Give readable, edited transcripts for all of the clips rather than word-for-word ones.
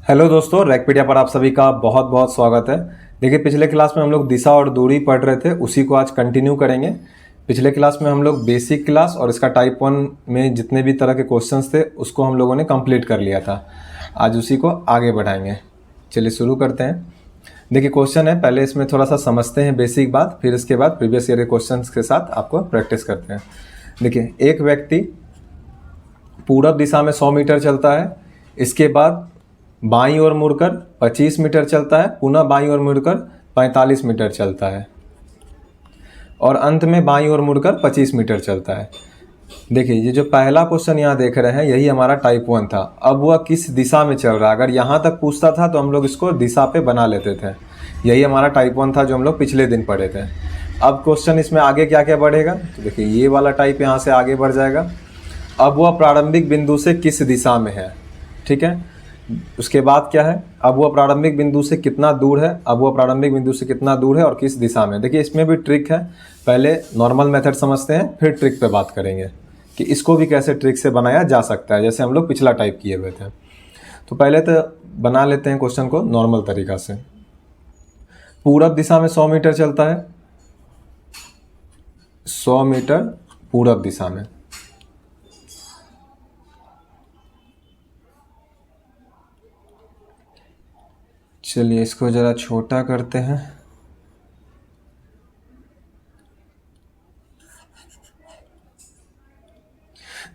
Hello दोस्तों, रैकपीडिया पर आप सभी का बहुत बहुत स्वागत है। देखिए, पिछले क्लास में हम लोग दिशा और दूरी पढ़ रहे थे, उसी को आज कंटिन्यू करेंगे। पिछले क्लास में हम लोग बेसिक क्लास और इसका टाइप 1 में जितने भी तरह के क्वेश्चंस थे उसको हम लोगों ने कंप्लीट कर लिया था। आज उसी को आगे बढ़ाएंगे। चलिए शुरू करते हैं। देखिए, क्वेश्चन है, पहले इसमें थोड़ा सा समझते हैं बेसिक बात, फिर इसके बाद प्रीवियस ईयर के क्वेश्चन के साथ आपको प्रैक्टिस करते हैं। देखिए, एक व्यक्ति पूरब दिशा में 100 मीटर चलता है, इसके बाद बाईं ओर मुड़कर 25 मीटर चलता है, पुनः बाईं ओर मुड़कर 45 मीटर चलता है और अंत में बाईं ओर मुड़कर 25 मीटर चलता है। देखिए, ये जो पहला क्वेश्चन यहाँ देख रहे हैं यही हमारा टाइप 1 था। अब वह किस दिशा में चल रहा है, अगर यहाँ तक पूछता था तो हम लोग इसको दिशा पे बना लेते थे। यही हमारा टाइप 1 था जो हम लोग पिछले दिन पढ़े थे। अब क्वेश्चन इसमें आगे क्या क्या बढ़ेगा, तो देखिए ये वाला टाइप यहाँ से आगे बढ़ जाएगा। अब वह प्रारंभिक बिंदु से किस दिशा में है, ठीक है। उसके बाद क्या है, अब वह प्रारंभिक बिंदु से कितना दूर है, अब वह प्रारंभिक बिंदु से कितना दूर है और किस दिशा में। देखिए, इसमें भी ट्रिक है। पहले नॉर्मल मेथड समझते हैं, फिर ट्रिक पे बात करेंगे कि इसको भी कैसे ट्रिक से बनाया जा सकता है, जैसे हम लोग पिछला टाइप किए हुए थे। तो पहले तो बना लेते हैं क्वेश्चन को नॉर्मल तरीका से। पूरब दिशा में 100 मीटर चलता है, 100 मीटर पूरब दिशा में। चलिए इसको ज़रा छोटा करते हैं।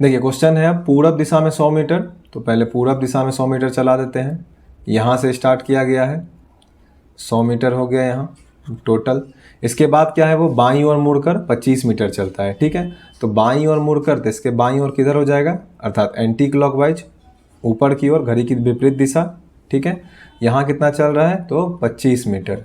देखिए, क्वेश्चन है पूरब दिशा में 100 मीटर, तो पहले पूरब दिशा में 100 मीटर चला देते हैं। यहाँ से स्टार्ट किया गया है, 100 मीटर हो गया यहाँ टोटल। इसके बाद क्या है, वो बाईं ओर मुड़कर 25 मीटर चलता है, ठीक है। तो बाईं ओर मुड़कर, तो इसके बाईं ओर किधर हो जाएगा, अर्थात एंटी क्लॉकवाइज, ऊपर की ओर, घड़ी की विपरीत दिशा, ठीक है। यहाँ कितना चल रहा है, तो 25 मीटर।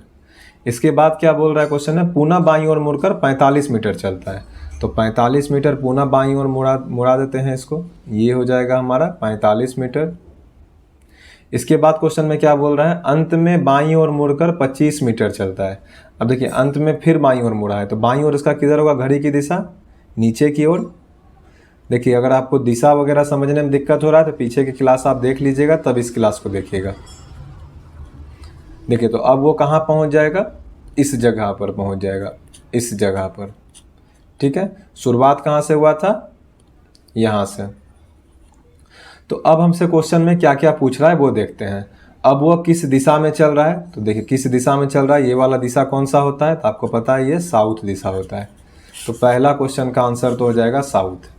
इसके बाद क्या बोल रहा है क्वेश्चन है, पुनः बाईं ओर मुड़कर 45 मीटर चलता है। तो 45 मीटर पुनः बाईं ओर मुड़ा देते हैं इसको, ये हो जाएगा हमारा 45 मीटर। इसके बाद क्वेश्चन में क्या बोल रहा है, अंत में बाईं ओर मुड़कर 25 मीटर चलता है। अब देखिए, अंत में फिर बाईं ओर मुड़ा है, तो बाईं ओर इसका किधर होगा, घड़ी की दिशा नीचे की ओर। देखिए, अगर आपको दिशा वगैरह समझने में दिक्कत हो रहा है तो पीछे की क्लास आप देख लीजिएगा, तब इस क्लास को देखिएगा। देखिए, तो अब वो कहाँ पहुँच जाएगा, इस जगह पर पहुँच जाएगा, इस जगह पर, ठीक है। शुरुआत कहाँ से हुआ था, यहाँ से। तो अब हमसे क्वेश्चन में क्या क्या पूछ रहा है वो देखते हैं। अब वो किस दिशा में चल रहा है, तो देखिए किस दिशा में चल रहा है, ये वाला दिशा कौन सा होता है, तो आपको पता है ये साउथ दिशा होता है। तो पहला क्वेश्चन का आंसर तो हो जाएगा साउथ।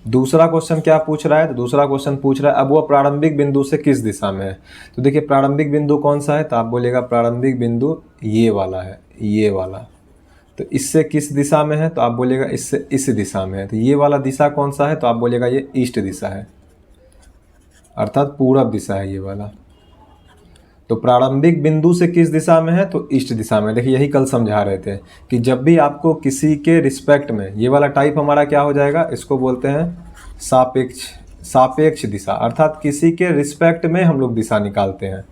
दूसरा क्वेश्चन क्या पूछ रहा है, तो दूसरा क्वेश्चन पूछ रहा है अब वो प्रारंभिक बिंदु से किस दिशा में है। तो देखिए, प्रारंभिक बिंदु कौन सा है, तो आप बोलेगा प्रारंभिक बिंदु ये वाला है, ये वाला। तो इससे किस दिशा में है, तो आप बोलेगा इससे इस दिशा में है। तो ये वाला दिशा कौन सा है, तो आप बोलेगा ये ईस्ट दिशा है, अर्थात पूरब दिशा है ये वाला। तो प्रारंभिक बिंदु से किस दिशा में है, तो ईस्ट दिशा में। देखिए, यही कल समझा रहे थे कि जब भी आपको किसी के रिस्पेक्ट में, ये वाला टाइप हमारा क्या हो जाएगा, इसको बोलते हैं सापेक्ष दिशा, अर्थात किसी के रिस्पेक्ट में हम लोग दिशा निकालते हैं,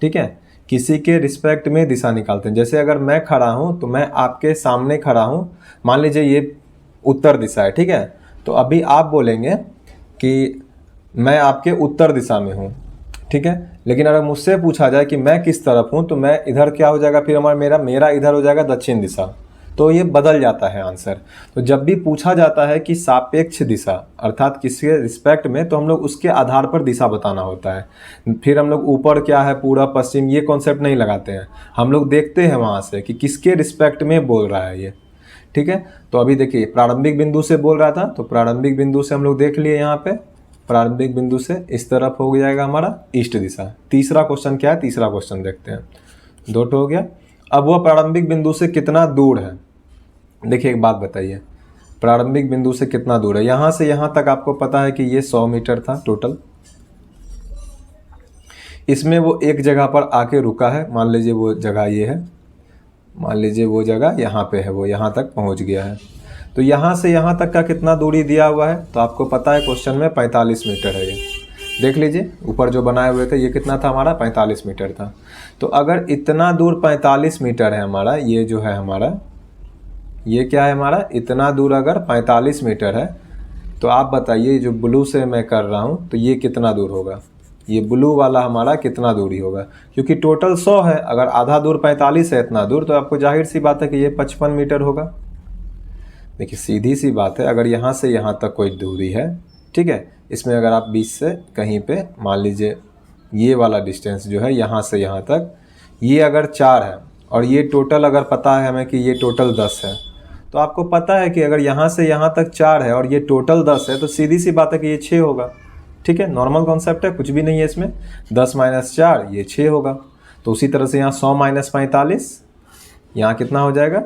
ठीक है। किसी के रिस्पेक्ट में दिशा निकालते हैं। जैसे अगर मैं खड़ा हूँ तो मैं आपके सामने खड़ा हूँ, मान लीजिए ये उत्तर दिशा है, ठीक है। तो अभी आप बोलेंगे कि मैं आपके उत्तर दिशा में हूँ, ठीक है। लेकिन अगर मुझसे पूछा जाए कि मैं किस तरफ हूँ, तो मैं इधर क्या हो जाएगा, फिर मेरा इधर हो जाएगा दक्षिण दिशा। तो ये बदल जाता है आंसर। तो जब भी पूछा जाता है कि सापेक्ष दिशा, अर्थात किसी के रिस्पेक्ट में, तो हम लोग उसके आधार पर दिशा बताना होता है। फिर हम लोग ऊपर क्या है, पूरब पश्चिम, ये कॉन्सेप्ट नहीं लगाते हैं। हम लोग देखते हैं वहाँ से कि किसके रिस्पेक्ट में बोल रहा है ये, ठीक है। तो अभी देखिए, प्रारंभिक बिंदु से बोल रहा था, तो प्रारंभिक बिंदु से हम लोग देख लिए, यहाँ पे प्रारंभिक बिंदु से इस तरफ हो जाएगा हमारा ईस्ट दिशा। तीसरा क्वेश्चन क्या है, तीसरा क्वेश्चन देखते हैं। दो हो गया। अब वह प्रारंभिक बिंदु से कितना दूर है। देखिए, एक बात बताइए, प्रारंभिक बिंदु से कितना दूर है। यहाँ से यहाँ तक आपको पता है कि ये 100 मीटर था टोटल। इसमें वो एक जगह पर आके रुका है, मान लीजिए वो जगह ये है, मान लीजिए वो जगह यहाँ पे है, वो यहाँ तक पहुँच गया है। तो यहाँ से यहाँ तक का कितना दूरी दिया हुआ है, तो आपको पता है क्वेश्चन में 45 मीटर है। ये देख लीजिए, ऊपर जो बनाए हुए थे ये कितना था हमारा, 45 मीटर था। तो अगर इतना दूर 45 मीटर है हमारा, ये जो है हमारा, ये क्या है हमारा, इतना दूर अगर 45 मीटर है, तो आप बताइए जो ब्लू से मैं कर रहा हूँ तो ये कितना दूर होगा, ये ब्लू वाला हमारा कितना दूरी होगा, क्योंकि टोटल 100 है, अगर आधा दूर 45 है इतना दूर, तो आपको जाहिर सी बात है कि ये 55 मीटर होगा। देखिए सीधी सी बात है, अगर यहाँ से यहाँ तक कोई दूरी है, ठीक है, इसमें अगर आप 20 से कहीं पे मान लीजिए ये वाला डिस्टेंस जो है यहाँ से यहाँ तक, ये अगर 4 है और ये टोटल अगर पता है हमें कि ये टोटल 10 है, तो आपको पता है कि अगर यहाँ से यहाँ तक 4 है और ये टोटल 10 है, तो सीधी सी बात है कि ये 6 होगा। ठीक है, नॉर्मल कॉन्सेप्ट है, कुछ भी नहीं है इसमें। 10 - 4 ये 6 होगा। तो उसी तरह से यहाँ 100 - 45, यहाँ कितना हो जाएगा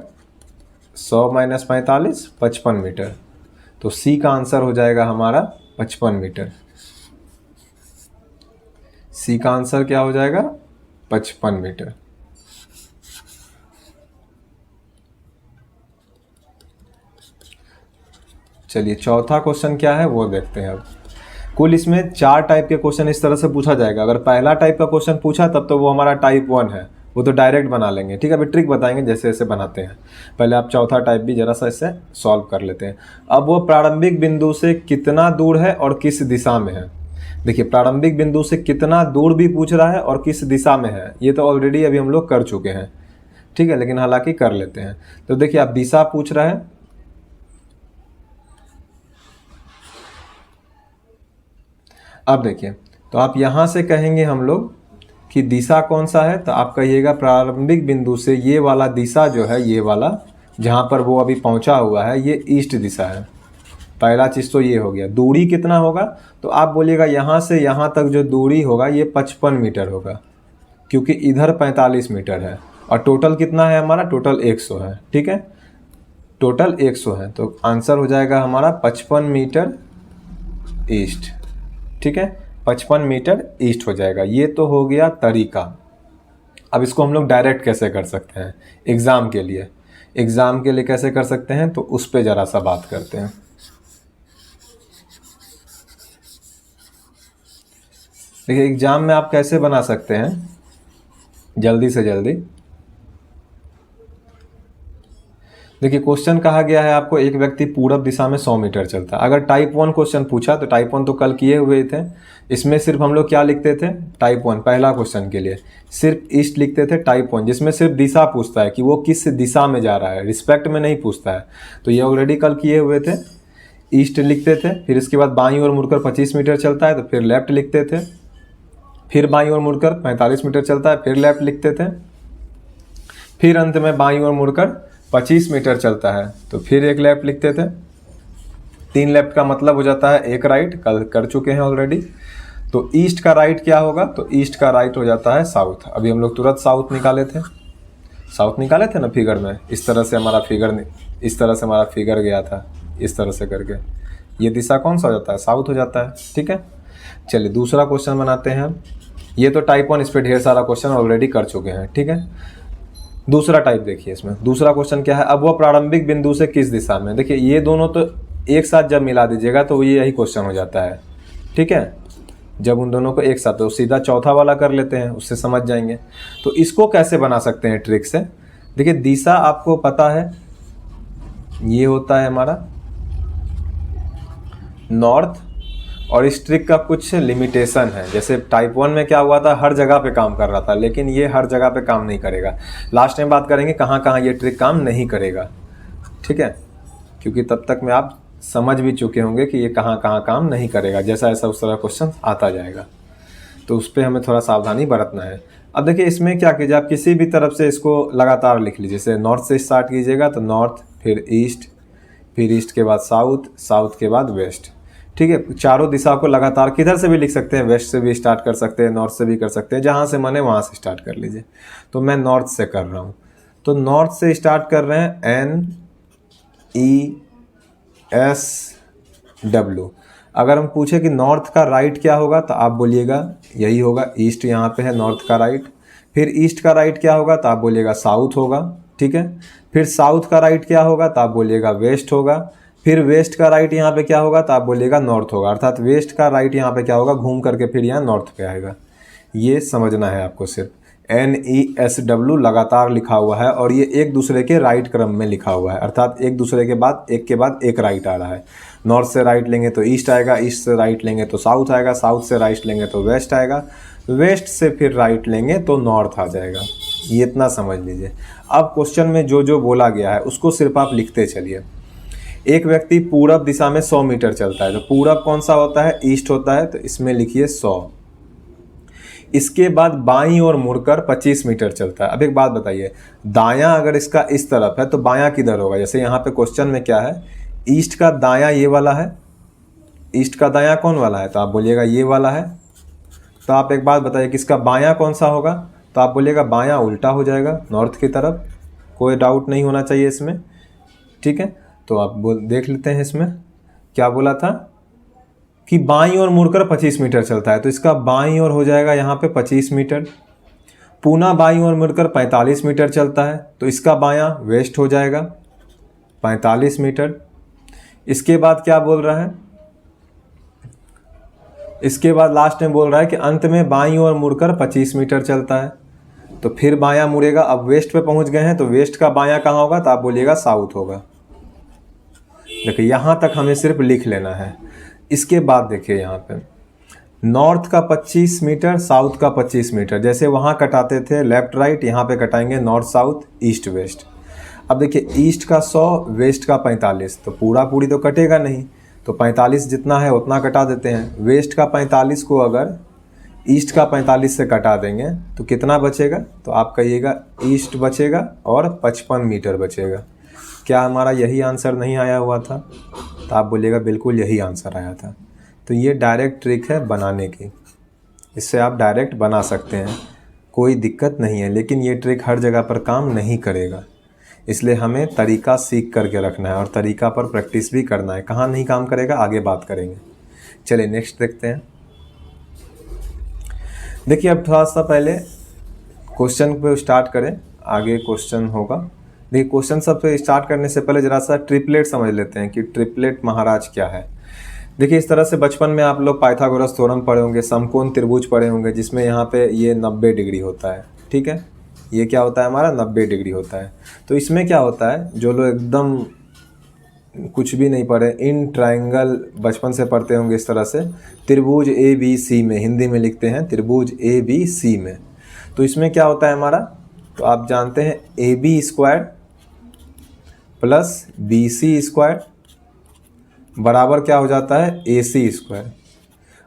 100 - 45 55 मीटर। तो सी का आंसर हो जाएगा हमारा 55 मीटर। सी का आंसर क्या हो जाएगा 55 मीटर। चलिए चौथा क्वेश्चन क्या है वो देखते हैं। अब कुल इसमें 4 टाइप के क्वेश्चन इस तरह से पूछा जाएगा। अगर पहला टाइप का क्वेश्चन पूछा तब तो वो हमारा टाइप 1 है, वो तो डायरेक्ट बना लेंगे। ठीक है, अभी ट्रिक बताएंगे जैसे जैसे बनाते हैं। पहले आप चौथा टाइप भी जरा सा इससे सॉल्व कर लेते हैं। अब वो प्रारंभिक बिंदु से कितना दूर है और किस दिशा में है। देखिए प्रारंभिक बिंदु से कितना दूर भी पूछ रहा है और किस दिशा में है, ये तो ऑलरेडी अभी हम लोग कर चुके हैं। ठीक है, लेकिन हालांकि कर लेते हैं। तो देखिए आप दिशा पूछ रहा है, अब देखिए तो आप यहाँ से कहेंगे हम लोग कि दिशा कौन सा है, तो आप कहिएगा प्रारंभिक बिंदु से ये वाला दिशा जो है, ये वाला जहाँ पर वो अभी पहुँचा हुआ है, ये ईस्ट दिशा है। पहला चीज़ तो ये हो गया। दूरी कितना होगा, तो आप बोलिएगा यहाँ से यहाँ तक जो दूरी होगा ये 55 मीटर होगा, क्योंकि इधर 45 मीटर है और टोटल कितना है हमारा, टोटल 100 है। ठीक है, टोटल 100 है, तो आंसर हो जाएगा हमारा 55 मीटर ईस्ट। ठीक है, 55 मीटर ईस्ट हो जाएगा। ये तो हो गया तरीका। अब इसको हम लोग डायरेक्ट कैसे कर सकते हैं एग्ज़ाम के लिए, एग्ज़ाम के लिए कैसे कर सकते हैं, तो उस पर ज़रा सा बात करते हैं। देखिए एग्ज़ाम में आप कैसे बना सकते हैं जल्दी से जल्दी। देखिए क्वेश्चन कहा गया है आपको एक व्यक्ति पूरब दिशा में 100 मीटर चलता है। अगर टाइप 1 क्वेश्चन पूछा तो टाइप 1 तो कल किए हुए थे, इसमें सिर्फ हम लोग क्या लिखते थे, टाइप 1 पहला क्वेश्चन के लिए सिर्फ ईस्ट लिखते थे टाइप 1, जिसमें सिर्फ दिशा पूछता है कि वो किस दिशा में जा रहा है, रिस्पेक्ट में नहीं पूछता है। तो ये ऑलरेडी कल किए हुए थे, ईस्ट लिखते थे। फिर इसके बाद बाईं ओर मुड़कर 25 मीटर चलता है तो फिर लेफ्ट लिखते थे। फिर बाईं ओर मुड़कर 45 मीटर चलता है, फिर लेफ्ट लिखते थे। फिर अंत में बाईं ओर मुड़कर 25 मीटर चलता है तो फिर एक लेफ्ट लिखते थे। 3 लेफ्ट का मतलब हो जाता है 1 राइट, कल कर चुके हैं ऑलरेडी। तो ईस्ट का राइट क्या होगा, तो ईस्ट का राइट हो जाता है साउथ। अभी हम लोग तुरंत साउथ निकाले थे, साउथ निकाले थे ना फिगर में। इस तरह से हमारा फिगर गया था, इस तरह से करके ये दिशा कौन सा हो जाता है, साउथ हो जाता है। ठीक है, चलिए दूसरा क्वेश्चन बनाते हैं हम। ये तो टाइप 1, इस पर ढेर सारा क्वेश्चन ऑलरेडी कर चुके हैं। ठीक है, दूसरा टाइप देखिए इसमें। दूसरा क्वेश्चन क्या है, अब वह प्रारंभिक बिंदु से किस दिशा में। देखिए ये दोनों तो एक साथ जब मिला दीजिएगा तो ये यही क्वेश्चन हो जाता है। ठीक है, जब उन दोनों को एक साथ, तो सीधा चौथा वाला कर लेते हैं, उससे समझ जाएंगे। तो इसको कैसे बना सकते हैं ट्रिक से। देखिए दिशा आपको पता है, ये होता है हमारा नॉर्थ, और इस ट्रिक का कुछ लिमिटेशन है। जैसे टाइप 1 में क्या हुआ था, हर जगह पे काम कर रहा था, लेकिन ये हर जगह पे काम नहीं करेगा। लास्ट टाइम बात करेंगे कहाँ कहाँ ये ट्रिक काम नहीं करेगा। ठीक है, क्योंकि तब तक में आप समझ भी चुके होंगे कि ये कहाँ कहाँ काम नहीं करेगा। जैसा ऐसा उस तरह क्वेश्चन आता जाएगा, तो उस पर हमें थोड़ा सावधानी बरतना है। अब देखिए इसमें क्या कीजिए, आप किसी भी तरफ से इसको लगातार लिख लीजिए। जैसे नॉर्थ से स्टार्ट कीजिएगा तो नॉर्थ, फिर ईस्ट, फिर ईस्ट के बाद साउथ, साउथ के बाद वेस्ट। ठीक है, चारों दिशा को लगातार किधर से भी लिख सकते हैं, वेस्ट से भी स्टार्ट कर सकते हैं, नॉर्थ से भी कर सकते हैं, जहाँ से मन है वहाँ से स्टार्ट कर लीजिए। तो मैं नॉर्थ से कर रहा हूँ, तो नॉर्थ से स्टार्ट कर रहे हैं NESW। अगर हम पूछे कि नॉर्थ का राइट क्या होगा, तो आप बोलिएगा यही होगा, ईस्ट यहाँ पे है नॉर्थ का राइट। फिर ईस्ट का राइट क्या होगा, तो आप बोलिएगा साउथ होगा। ठीक है, फिर साउथ का राइट क्या होगा, तो आप बोलिएगा वेस्ट होगा। फिर वेस्ट का राइट यहाँ पे क्या होगा, तो आप बोलिएगा नॉर्थ होगा। अर्थात वेस्ट का राइट यहाँ पे क्या होगा, घूम करके फिर यहाँ नॉर्थ पे आएगा। ये समझना है आपको सिर्फ, NESW लगातार लिखा हुआ है और ये एक दूसरे के राइट क्रम में लिखा हुआ है, अर्थात एक दूसरे के बाद एक राइट आ रहा है। नॉर्थ से राइट लेंगे तो ईस्ट आएगा, ईस्ट से राइट लेंगे तो साउथ आएगा, साउथ से राइट लेंगे तो वेस्ट आएगा, वेस्ट से फिर राइट लेंगे तो नॉर्थ आ जाएगा। ये इतना समझ लीजिए। अब क्वेश्चन में जो जो बोला गया है उसको सिर्फ आप लिखते चलिए। एक व्यक्ति पूरब दिशा में 100 मीटर चलता है, तो पूरब कौन सा होता है? ईस्ट होता है, तो इसमें लिखिए 100। इसके बाद बाईं ओर मुड़कर 25 मीटर चलता है। अब एक बात बताइए, दायां अगर इसका इस तरफ है तो बायां किधर होगा? जैसे यहाँ पे क्वेश्चन में क्या है, ईस्ट का दायां ये वाला है, ईस्ट का दायां कौन वाला है? तो आप बोलिएगा ये वाला है। तो आप एक बात बताइए कि इसका बायां कौन सा होगा? तो आप बोलिएगा बायां उल्टा हो जाएगा, नॉर्थ की तरफ। कोई डाउट नहीं होना चाहिए इसमें, ठीक है। तो आप देख लेते हैं इसमें क्या बोला था कि बाईं ओर मुड़कर 25 मीटर चलता है, तो इसका बाईं ओर हो जाएगा यहाँ पे 25 मीटर। पुनः बाईं ओर मुड़कर 45 मीटर चलता है, तो इसका बायां वेस्ट हो जाएगा 45 मीटर। इसके बाद क्या बोल रहा है? इसके बाद लास्ट में बोल रहा है कि अंत में बाईं ओर मुड़कर 25 मीटर चलता है, तो फिर बायां मुड़ेगा। अब वेस्ट पे पहुंच गए हैं, तो वेस्ट का बायां कहाँ होगा? तो आप बोलिएगा साउथ होगा। देखिए यहाँ तक हमें सिर्फ लिख लेना है। इसके बाद देखिए यहाँ पे नॉर्थ का 25 मीटर, साउथ का 25 मीटर। जैसे वहाँ कटाते थे लेफ्ट राइट, यहाँ पे कटाएंगे नॉर्थ साउथ ईस्ट वेस्ट। अब देखिए ईस्ट का 100, वेस्ट का 45, तो पूरी तो कटेगा नहीं, तो 45 जितना है उतना कटा देते हैं। वेस्ट का 45 को अगर ईस्ट का 45 से कटा देंगे तो कितना बचेगा? तो आप कहिएगा ईस्ट बचेगा और 55 मीटर बचेगा। क्या हमारा यही आंसर नहीं आया हुआ था? तो आप बोलिएगा बिल्कुल यही आंसर आया था। तो ये डायरेक्ट ट्रिक है बनाने की, इससे आप डायरेक्ट बना सकते हैं, कोई दिक्कत नहीं है। लेकिन ये ट्रिक हर जगह पर काम नहीं करेगा, इसलिए हमें तरीका सीख करके रखना है और तरीका पर प्रैक्टिस भी करना है। कहाँ नहीं काम करेगा आगे बात करेंगे। चलिए नेक्स्ट देखते हैं। देखिए अब थोड़ा सा पहले क्वेश्चन पे स्टार्ट करें, आगे क्वेश्चन होगा। देखिए क्वेश्चन सब पे स्टार्ट करने से पहले जरा सा ट्रिपलेट समझ लेते हैं कि ट्रिपलेट महाराज क्या है। देखिए इस तरह से बचपन में आप लोग पाइथागोरस थ्योरम पढ़े होंगे, समकोण त्रिभुज पढ़े होंगे, जिसमें यहाँ पे ये 90 डिग्री होता है, ठीक है। ये क्या होता है हमारा? 90 डिग्री होता है। तो इसमें क्या होता है, जो लोग एकदम कुछ भी नहीं पढ़े, इन ट्रायंगल बचपन से पढ़ते होंगे इस तरह से, त्रिभुज ABC में, हिंदी में लिखते हैं त्रिभुज ABC में। तो इसमें क्या होता है हमारा? तो आप जानते हैं AB square plus BC square बराबर क्या हो जाता है? AC स्क्वायर,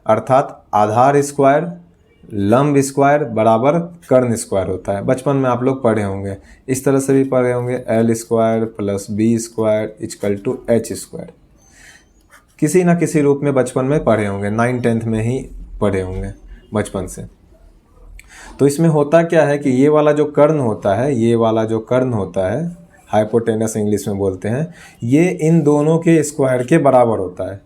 अर्थात आधार स्क्वायर लंब स्क्वायर बराबर कर्ण स्क्वायर होता है। बचपन में आप लोग पढ़े होंगे, इस तरह से भी पढ़े होंगे, L square plus B square equal to H square. किसी ना किसी रूप में बचपन में पढ़े होंगे, 9th में ही पढ़े होंगे बचपन से। तो इसमें होता क्या है कि ये वाला जो कर्ण होता है, ये वाला जो कर्ण होता है, हाइपोटेनस इंग्लिश में बोलते हैं, ये इन दोनों के स्क्वायर के बराबर होता है।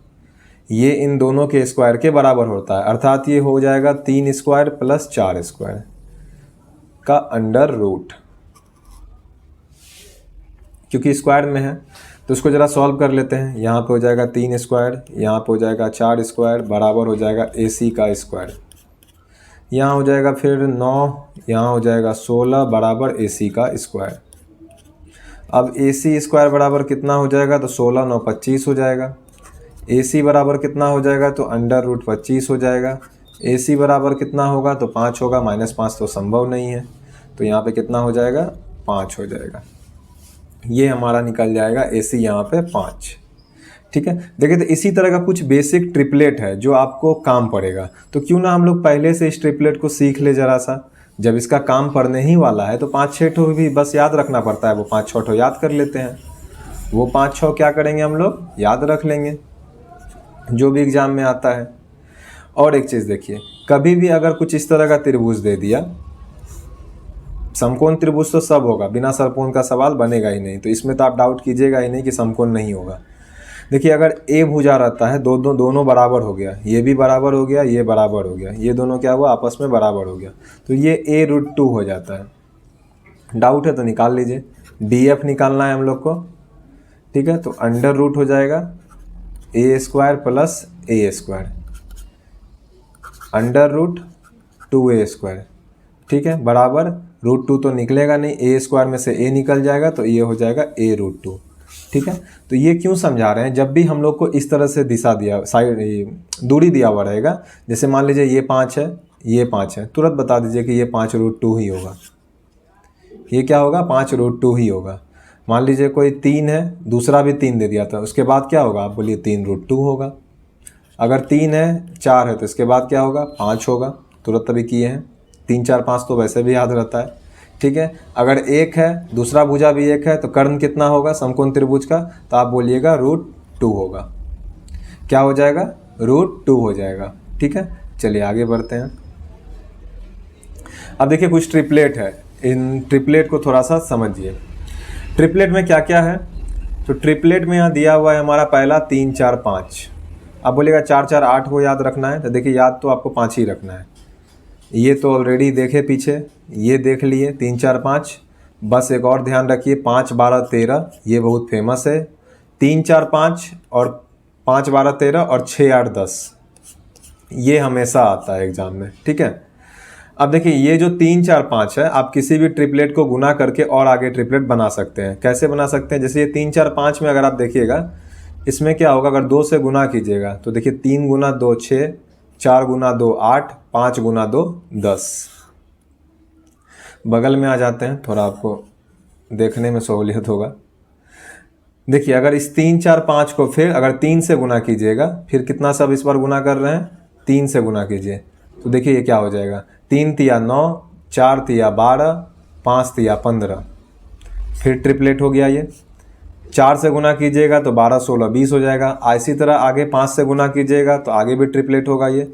ये इन दोनों के स्क्वायर के बराबर होता है, अर्थात ये हो जाएगा 3 स्क्वायर प्लस 4 स्क्वायर का अंडर रूट। क्योंकि स्क्वायर में है तो इसको ज़रा सॉल्व कर लेते हैं। यहाँ पे हो जाएगा 3 स्क्वायर, यहाँ पे हो जाएगा 4 स्क्वायर बराबर हो जाएगा AC का स्क्वायर। यहाँ हो जाएगा फिर 9, यहाँ हो जाएगा 16 बराबर AC का स्क्वायर। अब AC स्क्वायर बराबर कितना हो जाएगा? तो 16 9 25 हो जाएगा। AC बराबर कितना हो जाएगा? तो अंडर रूट 25 हो जाएगा। AC बराबर कितना होगा? तो 5 होगा, -5 तो संभव नहीं है, तो यहाँ पे कितना हो जाएगा? 5 हो जाएगा। ये हमारा निकल जाएगा AC यहाँ पे 5, ठीक है। देखिए तो इसी तरह का कुछ बेसिक ट्रिपलेट है जो आपको काम पड़ेगा, तो क्यों ना हम लोग पहले से इस ट्रिपलेट को सीख ले जरा सा। जब इसका काम पड़ने ही वाला है तो 5-6 ठो भी बस याद रखना पड़ता है, वो 5-6 ठो याद कर लेते हैं। वो 5-6 क्या करेंगे हम लोग? याद रख लेंगे, जो भी एग्जाम में आता है। और एक चीज़ देखिए, कभी भी अगर कुछ इस तरह का त्रिभुज दे दिया, समकोण त्रिभुज तो सब होगा, बिना समकोण का सवाल बनेगा ही नहीं, तो इसमें तो आप डाउट कीजिएगा ही नहीं कि समकोण नहीं होगा। देखिए अगर A भुजा रहता है, दोनों बराबर हो गया, ये भी बराबर हो गया, ये बराबर हो गया, ये दोनों क्या हुआ? आपस में बराबर हो गया, तो ये A√2 हो जाता है। डाउट है तो निकाल लीजिए, DF निकालना है हम लोग को, ठीक है। तो अंडर रूट हो जाएगा A square plus A square, under root 2A square ठीक है, बराबर √2 तो निकलेगा नहीं, ए स्क्वायर में से ए निकल जाएगा तो ये हो जाएगा a√2। ठीक है, तो ये क्यों समझा रहे हैं, जब भी हम लोग को इस तरह से दिशा दिया, साइड दूरी दिया हुआ रहेगा, जैसे मान लीजिए ये 5 है, ये 5 है, तुरंत बता दीजिए कि ये 5√2 ही होगा। ये क्या होगा, 5√2 ही होगा। मान लीजिए कोई 3 है, दूसरा भी 3 दे दिया था, उसके बाद क्या होगा, आप बोलिए 3√2 होगा। अगर 3 है, 4 है, तो इसके बाद क्या होगा, 5 होगा। तुरंत अभी किए हैं, 3 4 5 तो वैसे भी याद रहता है। ठीक है, अगर 1 है, दूसरा भुजा भी 1 है, तो कर्ण कितना होगा समकोण त्रिभुज का, तो आप बोलिएगा √2 होगा। क्या हो जाएगा, √2 हो जाएगा। ठीक है, चलिए आगे बढ़ते हैं। अब देखिए कुछ ट्रिपलेट है, इन ट्रिपलेट को थोड़ा सा समझिए। ट्रिपलेट में क्या क्या है, तो ट्रिपलेट में यहाँ दिया हुआ है हमारा पहला 3 4 5। आप बोलिएगा 4 4 8 को याद रखना है, तो देखिए याद तो आपको 5 ही रखना है। ये तो ऑलरेडी देखे पीछे, ये देख लिए 3 4 5। बस एक और ध्यान रखिए 5 12 13, ये बहुत फेमस है। 3 4 5 और 5 12 13 और 6 8 10, ये हमेशा आता है एग्जाम में। ठीक है, अब देखिए ये जो 3 4 5 है, आप किसी भी ट्रिपलेट को गुना करके और आगे ट्रिपलेट बना सकते हैं। कैसे बना सकते हैं, जैसे ये 3 4 5 में अगर आप देखिएगा, इसमें क्या होगा, अगर 2 से गुना कीजिएगा तो देखिए 3 गुना 2 6, 4 गुना 2 8, 5 गुना 2 10। बगल में आ जाते हैं, थोड़ा आपको देखने में सहूलियत होगा। देखिए अगर इस 3 4 5 को फिर अगर 3 से गुना कीजिएगा, फिर कितना सब इस बार गुना कर रहे हैं, 3 से गुना कीजिए, तो देखिए ये क्या हो जाएगा, 3 तिया 9, 4 तिया 12, 5 तिया 15। फिर ट्रिपलेट हो गया ये। 4 से गुना कीजिएगा तो 12 16 20 हो जाएगा। इसी तरह आगे 5 से गुना कीजिएगा तो आगे भी ट्रिपलेट होगा ये।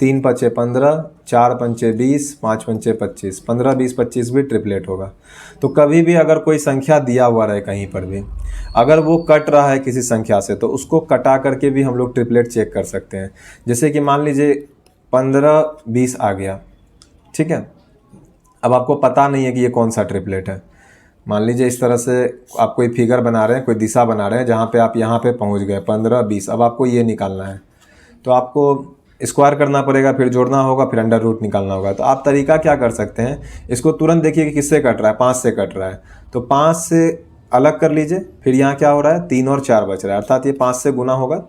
3 5 15, 4 5 20, 5 5 25, 15 20 25 भी ट्रिपलेट होगा। तो कभी भी अगर कोई संख्या दिया हुआ रहे कहीं पर भी, अगर वो कट रहा है किसी संख्या से, तो उसको कटा करके भी हम लोग ट्रिपलेट चेक कर सकते हैं। जैसे कि मान लीजिए 15 20 आ गया, ठीक है, अब आपको पता नहीं है कि ये कौन सा ट्रिपलेट है। मान लीजिए इस तरह से आप कोई फिगर बना रहे हैं, कोई दिशा बना रहे हैं, जहाँ पे आप यहाँ पे पहुँच गए 15 20, अब आपको ये निकालना है, तो आपको स्क्वायर करना पड़ेगा, फिर जोड़ना होगा, फिर अंडर रूट निकालना होगा। तो आप तरीका क्या कर सकते हैं, इसको तुरंत देखिए कि किससे कट रहा है, 5 से कट रहा है, तो 5 से अलग कर लीजिए। फिर यहाँ क्या हो रहा है, 3 और 4 बच रहा है, अर्थात ये 5 से गुना होगा।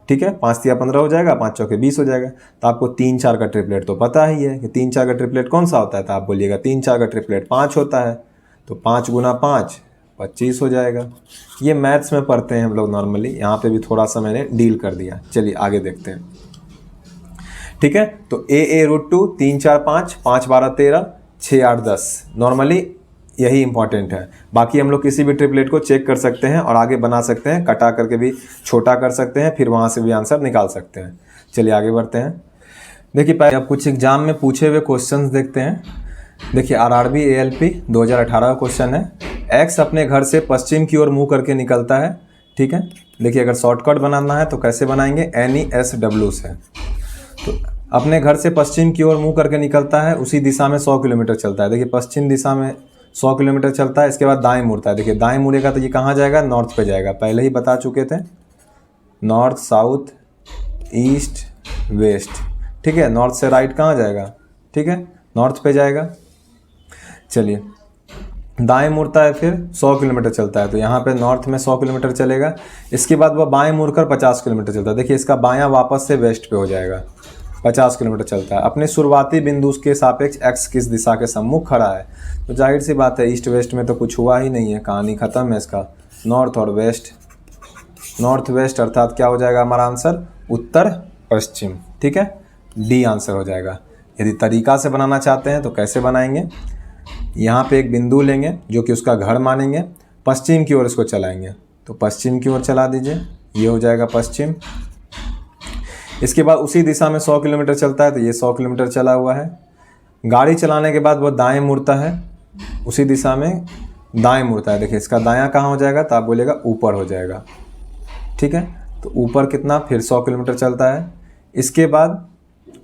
ठीक है, 5 तिया 15 हो जाएगा, 5 चौके 20 हो जाएगा। तो आपको 3 4 का ट्रिपलेट तो पता ही है कि 3 4 का ट्रिपलेट कौन सा होता है, तो आप बोलिएगा 3 4 का ट्रिपलेट 5 होता है, तो 5 गुना 5 25 हो जाएगा। ये मैथ्स में पढ़ते हैं हम लोग नॉर्मली, यहाँ पे भी थोड़ा सा मैंने डील कर दिया। चलिए आगे देखते हैं। ठीक है, तो a√2 3 4 5, 5 12 13, 6 8 10 नॉर्मली यही इंपॉर्टेंट है। बाकी हम लोग किसी भी ट्रिपलेट को चेक कर सकते हैं और आगे बना सकते हैं, कटा करके भी छोटा कर सकते हैं, फिर वहाँ से भी आंसर निकाल सकते हैं। चलिए आगे बढ़ते हैं। देखिए पहले अब कुछ एग्जाम में पूछे हुए क्वेश्चंस देखते हैं। देखिए RRB ALP 2018 का क्वेश्चन है, एक्स अपने घर से पश्चिम की ओर मुँह करके निकलता है। ठीक है, देखिए अगर शॉर्टकट बनाना है तो कैसे बनाएंगे, NESW से। तो अपने घर से पश्चिम की ओर मुँह करके निकलता है, उसी दिशा में 100 किलोमीटर चलता है। देखिए पश्चिम दिशा में 100 किलोमीटर चलता है, इसके बाद दाएं मुड़ता है। देखिए दाएं मुड़ेगा तो ये कहाँ जाएगा, नॉर्थ पे जाएगा, पहले ही बता चुके थे, नॉर्थ साउथ ईस्ट वेस्ट। ठीक है, नॉर्थ से राइट कहाँ जाएगा, ठीक है, नॉर्थ पे जाएगा। चलिए दाएं मुड़ता है, फिर 100 किलोमीटर चलता है, तो यहाँ पे नॉर्थ में 100 किलोमीटर चलेगा। इसके बाद वह बाएं मुड़कर 50 किलोमीटर चलता है। देखिए इसका बायां वापस से वेस्ट पे हो जाएगा, 50 किलोमीटर चलता है। अपने शुरुआती बिंदु के सापेक्ष एक्स किस दिशा के सम्मुख खड़ा है, तो जाहिर सी बात है ईस्ट वेस्ट में तो कुछ हुआ ही नहीं है, कहानी खत्म है इसका। नॉर्थ और वेस्ट, नॉर्थ वेस्ट अर्थात क्या हो जाएगा हमारा आंसर, उत्तर पश्चिम। ठीक है, डी आंसर हो जाएगा। यदि तरीका से बनाना चाहते हैं तो कैसे बनाएंगे, यहाँ पे एक बिंदु लेंगे जो कि उसका घर मानेंगे, पश्चिम की ओर इसको चलाएंगे, तो पश्चिम की ओर चला दीजिए, ये हो जाएगा पश्चिम। इसके बाद उसी दिशा में 100 किलोमीटर चलता है, तो ये 100 किलोमीटर चला हुआ है। गाड़ी चलाने के बाद वो दाएं मुड़ता है, उसी दिशा में दाएं मुड़ता है। देखिए इसका दायां कहाँ हो जाएगा, तो आप बोलेगा ऊपर हो जाएगा। ठीक है, तो ऊपर कितना, फिर 100 किलोमीटर चलता है। इसके बाद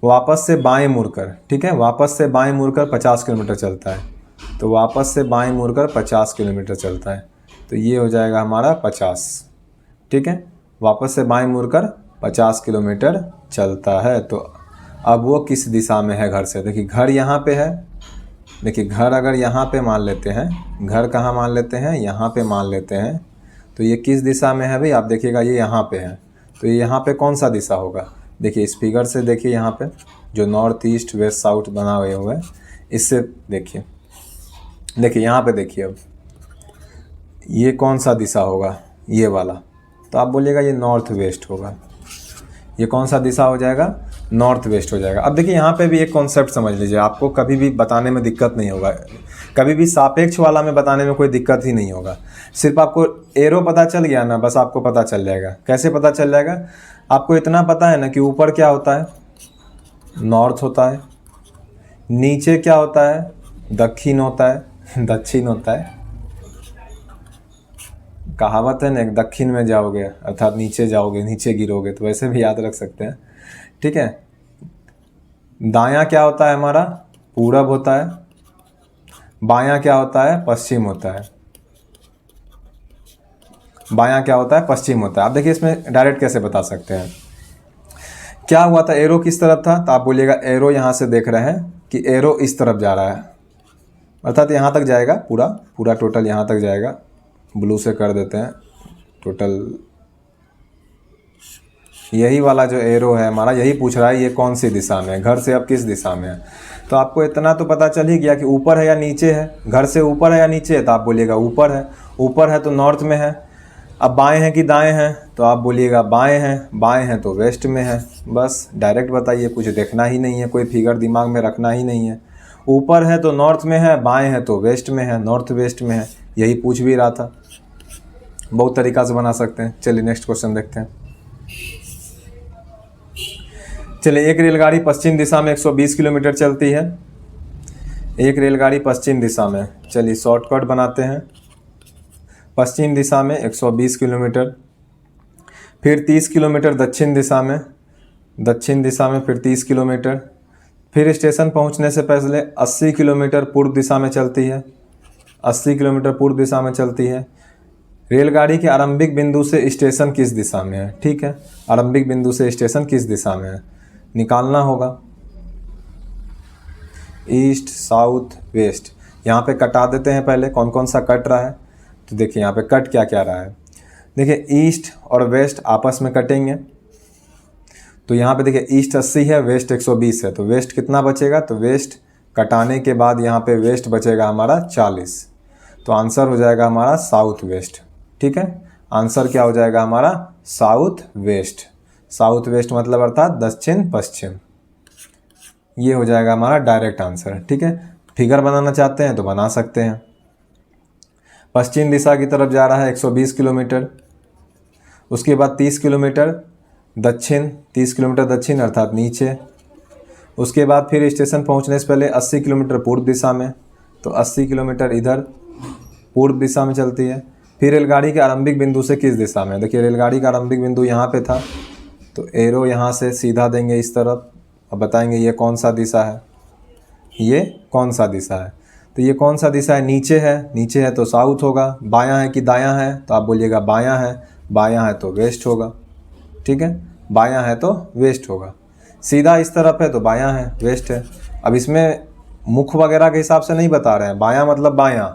वापस से बाएं मुड़कर, ठीक है, वापस से बाएं मुड़कर 50 किलोमीटर चलता है, तो वापस से बाएं मुड़कर 50 किलोमीटर चलता है, तो ये हो जाएगा हमारा 50। ठीक है, वापस से बाएं मुड़कर 50 किलोमीटर चलता है। तो अब वो किस दिशा में है घर से, देखिए घर यहाँ पे है, देखिए घर अगर यहाँ पे मान लेते हैं, घर कहाँ मान लेते हैं, यहाँ पे मान लेते हैं, तो ये किस दिशा में है भाई, आप देखिएगा ये यहाँ पे है, तो ये यहाँ पे कौन सा दिशा होगा। देखिए इस फिगर से देखिए यहाँ पे जो नॉर्थ ईस्ट वेस्ट साउथ बना हुए हैं, इससे देखिए, देखिए यहाँ पे देखिए अब ये कौन सा दिशा होगा, ये वाला, तो आप बोलिएगा ये नॉर्थ वेस्ट होगा। ये कौन सा दिशा हो जाएगा, नॉर्थ वेस्ट हो जाएगा। अब देखिए यहाँ पे भी एक कॉन्सेप्ट समझ लीजिए, आपको कभी भी बताने में दिक्कत नहीं होगा, कभी भी सापेक्ष वाला में बताने में कोई दिक्कत ही नहीं होगा। सिर्फ आपको एरो पता चल गया ना, बस आपको पता चल जाएगा। कैसे पता चल जाएगा, आपको इतना पता है ना कि ऊपर क्या होता है, नॉर्थ होता है, नीचे क्या होता है, दक्षिण होता है, दक्षिण होता है। कहावत है ना, एक दक्षिण में जाओगे अर्थात नीचे जाओगे, नीचे गिरोगे, तो वैसे भी याद रख सकते हैं, ठीक है। दायां क्या होता है हमारा, पूरब होता है, बायां क्या होता है, पश्चिम होता है, बायां क्या होता है, पश्चिम होता है। आप देखिए इसमें डायरेक्ट कैसे बता सकते हैं, क्या हुआ था, एरो किस तरफ था, तो आप बोलिएगा एरो यहाँ से देख रहे हैं कि एरो इस तरफ जा रहा है, अर्थात यहाँ तक जाएगा, पूरा पूरा टोटल यहाँ तक जाएगा। ब्लू से कर देते हैं, टोटल यही वाला जो एरो है हमारा, यही पूछ रहा है ये कौन सी दिशा में है, घर से अब किस दिशा में है। तो आपको इतना तो पता चल ही गया कि ऊपर है या नीचे है, घर से ऊपर है या नीचे है, तो आप बोलिएगा ऊपर है, ऊपर है तो नॉर्थ में है। अब बाएं हैं कि दाएं हैं, तो आप बोलिएगा बाएं हैं, बाएं हैं तो वेस्ट में है। बस डायरेक्ट बताइए, कुछ देखना ही नहीं है, कोई फिगर दिमाग में रखना ही नहीं है। ऊपर है तो नॉर्थ में है, बाएं है तो वेस्ट में है, नॉर्थ वेस्ट में है, यही पूछ भी रहा था। बहुत तरीका से बना सकते हैं। चलिए नेक्स्ट क्वेश्चन देखते हैं। चलिए, एक रेलगाड़ी पश्चिम दिशा में 120 किलोमीटर चलती है, एक रेलगाड़ी पश्चिम दिशा में, चलिए शॉर्टकट बनाते हैं। पश्चिम दिशा में 120 किलोमीटर, फिर 30 किलोमीटर दक्षिण दिशा में, दक्षिण दिशा में फिर 30 किलोमीटर, फिर स्टेशन पहुंचने से पहले 80 किलोमीटर पूर्व दिशा में चलती है, 80 किलोमीटर पूर्व दिशा में चलती है। रेलगाड़ी के आरंभिक बिंदु से स्टेशन किस दिशा में है, ठीक है, आरंभिक बिंदु से स्टेशन किस दिशा में है, निकालना होगा। ईस्ट साउथ वेस्ट, यहाँ पे कटा देते हैं पहले, कौन कौन सा कट रहा है, तो देखिए यहाँ पे कट क्या क्या रहा है। देखिए ईस्ट और वेस्ट आपस में कटेंगे, तो यहाँ पे देखिए ईस्ट 80 है, वेस्ट 120 है, तो वेस्ट कितना बचेगा, तो वेस्ट कटाने के बाद यहाँ पे वेस्ट बचेगा हमारा 40, तो आंसर हो जाएगा हमारा साउथ वेस्ट, ठीक है। आंसर क्या हो जाएगा हमारा, साउथ वेस्ट। साउथ वेस्ट मतलब अर्थात दक्षिण पश्चिम, ये हो जाएगा हमारा डायरेक्ट आंसर, ठीक है। फिगर बनाना चाहते हैं तो बना सकते हैं। पश्चिम दिशा की तरफ जा रहा है 120 किलोमीटर, उसके बाद 30 किलोमीटर दक्षिण, 30 किलोमीटर दक्षिण अर्थात नीचे, उसके बाद फिर स्टेशन पहुंचने से पहले 80 किलोमीटर पूर्व दिशा में, तो 80 किलोमीटर इधर पूर्व दिशा में चलती है। फिर रेलगाड़ी के आरंभिक बिंदु से किस दिशा में, देखिए रेलगाड़ी का आरंभिक बिंदु यहाँ पे था, तो एरो यहाँ से सीधा देंगे इस तरफ। अब बताएंगे ये कौन सा दिशा है, ये कौन सा दिशा है, तो ये कौन सा दिशा है, नीचे है, नीचे है तो साउथ होगा। बायां है कि दायां है, तो आप बोलिएगा बायां है, बायां है तो वेस्ट होगा, ठीक है, बायां है तो वेस्ट होगा। सीधा इस तरफ है तो बायां है, वेस्ट है। अब इसमें मुख वगैरह के हिसाब से नहीं बता रहे हैं, बायां मतलब बायां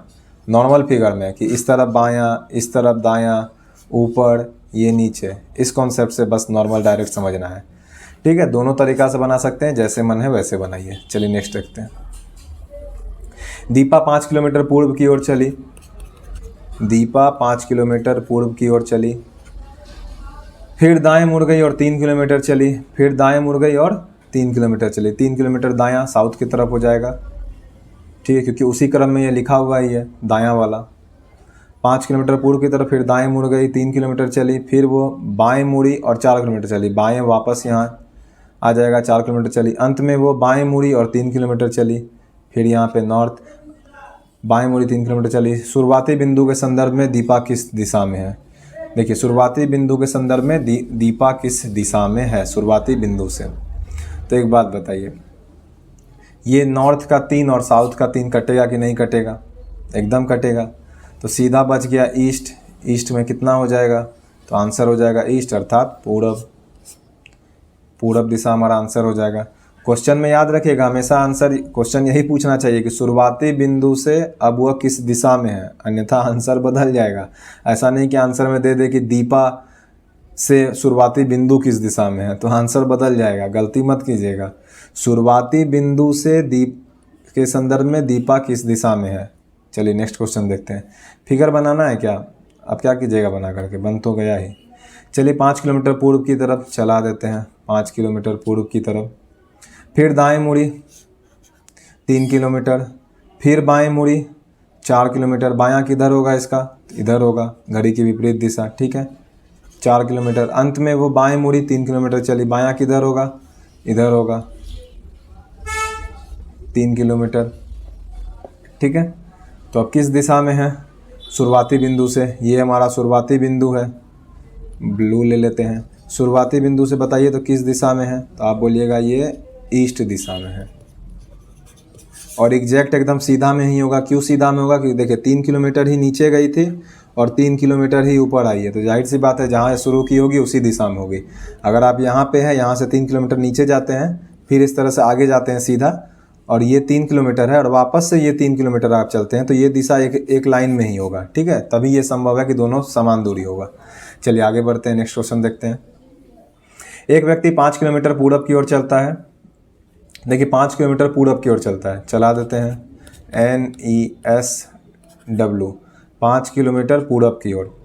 नॉर्मल फिगर में कि इस तरफ बायां, इस तरफ दायां, ऊपर, ये नीचे, इस कॉन्सेप्ट से बस नॉर्मल डायरेक्ट समझना है, ठीक है। दोनों तरीका से बना सकते हैं, जैसे मन है वैसे बनाइए। चलिए नेक्स्ट देखते हैं। दीपा 5 किलोमीटर पूर्व की ओर चली, दीपा 5 किलोमीटर पूर्व की ओर चली, फिर दाएं मुड़ गई और 3 किलोमीटर चली, फिर दाएं मुड़ गई और 3 किलोमीटर चली। 3 किलोमीटर दायां साउथ की तरफ हो जाएगा, ठीक है, क्योंकि उसी क्रम में ये लिखा हुआ ही है दायां वाला। 5 किलोमीटर पूर्व की तरफ, फिर दाएं मुड़ गई, 3 किलोमीटर चली, फिर वो बाएं मुड़ी और 4 किलोमीटर चली, बाएं वापस यहाँ आ जाएगा, 4 किलोमीटर चली। अंत में वो बाएं मुड़ी और 3 किलोमीटर चली, फिर यहाँ पे नॉर्थ, बाएं मुड़ी 3 किलोमीटर चली। शुरुआती बिंदु के संदर्भ में दीपा किस दिशा में है, देखिए शुरुआती बिंदु के संदर्भ में दीपा किस दिशा में है, शुरुआती बिंदु से। तो एक बात बताइए, ये नॉर्थ का 3 और साउथ का 3 कटेगा कि नहीं कटेगा, एकदम कटेगा, तो सीधा बच गया ईस्ट। ईस्ट में कितना हो जाएगा, तो आंसर हो जाएगा ईस्ट अर्थात पूरब, पूरब दिशा हमारा आंसर हो जाएगा। क्वेश्चन में याद रखिएगा हमेशा आंसर क्वेश्चन यही पूछना चाहिए कि शुरुआती बिंदु से अब वह किस दिशा में है, अन्यथा आंसर बदल जाएगा। ऐसा नहीं कि आंसर में दे दे कि दीपा से शुरुआती बिंदु किस दिशा में है, तो आंसर बदल जाएगा, गलती मत कीजिएगा। शुरुआती बिंदु से दीप के संदर्भ में दीपा किस दिशा में है। चलिए नेक्स्ट क्वेश्चन देखते हैं। फिगर बनाना है क्या, अब क्या कीजिएगा बना करके, बन तो गया ही। चलिए 5 किलोमीटर पूर्व की तरफ चला देते हैं, 5 किलोमीटर पूर्व की तरफ, फिर दाएं मुड़ी 3 किलोमीटर, फिर बाएं मुड़ी 4 किलोमीटर। बायां किधर होगा इसका, इधर होगा, घड़ी की विपरीत दिशा, ठीक है। 4 किलोमीटर, अंत में वो बाएं मुड़ी 3 किलोमीटर चली, बायां किधर होगा, इधर होगा, 3 किलोमीटर, ठीक है। तो अब किस दिशा में है, शुरुआती बिंदु से, ये हमारा शुरुआती बिंदु है, ब्लू ले लेते हैं। शुरुआती बिंदु से बताइए तो किस दिशा में है, तो आप बोलिएगा ये ईस्ट दिशा में है। और एग्जैक्ट एकदम सीधा में ही होगा। क्यों सीधा में होगा, क्योंकि देखिए 3 किलोमीटर ही नीचे गई थी और 3 किलोमीटर ही ऊपर आई है, तो जाहिर सी बात है जहाँ शुरू की होगी उसी दिशा में होगी। अगर आप यहाँ पे हैं, यहाँ से 3 किलोमीटर नीचे जाते हैं, फिर इस तरह से आगे जाते हैं सीधा, और ये 3 किलोमीटर है और वापस से ये 3 किलोमीटर आप चलते हैं, तो ये दिशा एक लाइन में ही होगा, ठीक है। तभी ये संभव है कि दोनों समान दूरी होगा। चलिए आगे बढ़ते हैं, नेक्स्ट क्वेश्चन देखते हैं। एक व्यक्ति 5 किलोमीटर पूरब की ओर चलता है। देखिए 5 किलोमीटर पूरब की ओर चलता है, चला देते हैं NESW, 5 किलोमीटर पूरब की ओर।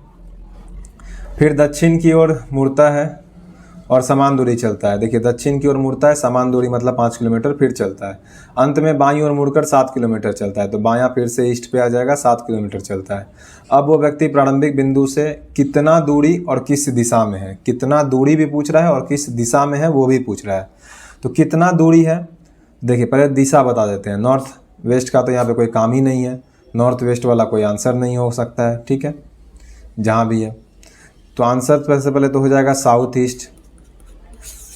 फिर दक्षिण की ओर मुड़ता है और समान दूरी चलता है। देखिए दक्षिण की ओर मुड़ता है, समान दूरी मतलब 5 किलोमीटर फिर चलता है। अंत में बाईं ओर मुड़कर 7 किलोमीटर चलता है, तो बायां फिर से ईस्ट पे आ जाएगा, 7 किलोमीटर चलता है। अब वो व्यक्ति प्रारंभिक बिंदु से कितना दूरी और किस दिशा में है, कितना दूरी भी पूछ रहा है और किस दिशा में है वो भी पूछ रहा है। तो कितना दूरी है, देखिए पहले दिशा बता देते हैं। नॉर्थ वेस्ट का तो यहाँ पे कोई काम ही नहीं है, नॉर्थ वेस्ट वाला कोई आंसर नहीं हो सकता है, ठीक है, जहाँ भी है। तो आंसर सबसे पहले तो हो जाएगा साउथ ईस्ट,